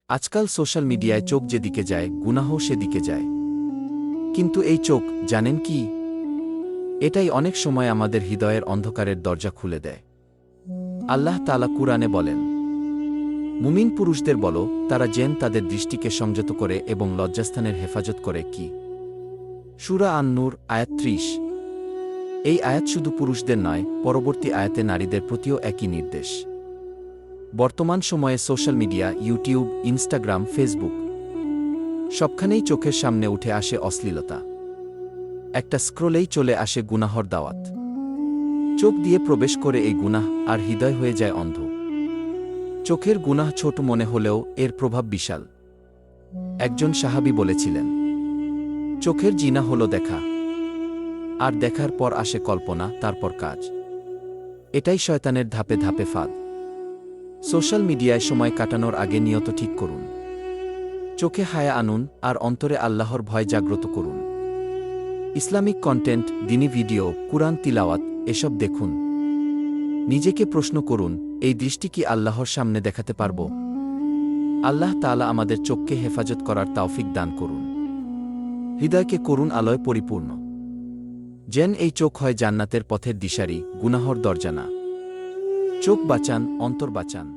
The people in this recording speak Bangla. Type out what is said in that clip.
আজকাল সোশ্যাল মিডিয়ায় চোখ যেদিকে যায় গুনাহ সেদিকে যায়। কিন্তু এই চোখ জানেন কি, এটাই অনেক সময় আমাদের হৃদয়ের অন্ধকারের দরজা খুলে দেয়। আল্লাহ তাআলা কুরআনে বলেন, মুমিন পুরুষদের বলো তারা যেন তাদের দৃষ্টিকে সংযত করে এবং লজ্জাস্থানের হেফাজত করে। কি সূরা আন-নূর আয়াত ৩০। এই আয়াত শুধু পুরুষদের নয়, পরবর্তী আয়াতে নারীদের প্রতিও একই নির্দেশ। বর্তমান সময়ে social media, YouTube, Instagram, Facebook সবখানেই চোখের সামনে উঠে আসে অশ্লীলতা। একটা স্ক্রোলেই চলে আসে গুনাহর দাওয়াত। চোখ দিয়ে প্রবেশ করে এই গুনাহ, আর হৃদয় হয়ে যায় অন্ধ। চোখের গুনাহ ছোট মনে হলেও এর প্রভাব বিশাল। একজন সাহাবী বলেছিলেন, চোখের জিনা হল দেখা, আর দেখার পর আসে কল্পনা, তারপর কাজ। এটাই শয়তানের ধাপে ধাপে ফাঁদ। সোশ্যাল মিডিয়ায় সময় কাটানোর আগে নিয়ত ঠিক করুন। চোখে হায়া আনুন, আর অন্তরে আল্লাহর ভয় জাগ্রত করুন। ইসলামিক কন্টেন্ট, দ্বীনি ভিডিও, কুরআন তিলাওয়াত এসব দেখুন। নিজেকে প্রশ্ন করুন, এই দৃষ্টি কি আল্লাহর সামনে দেখাতে পারব? আল্লাহ তাআলা আমাদের চোখকে হেফাজত করার তাওফিক দান করুন। হৃদয়কে করুন আলোয় পরিপূর্ণ, যেন এই চোখ হয় জান্নাতের পথের দিশারি, গুনাহর দরজা না। চোখ বাঁচান, অন্তর বাঁচান।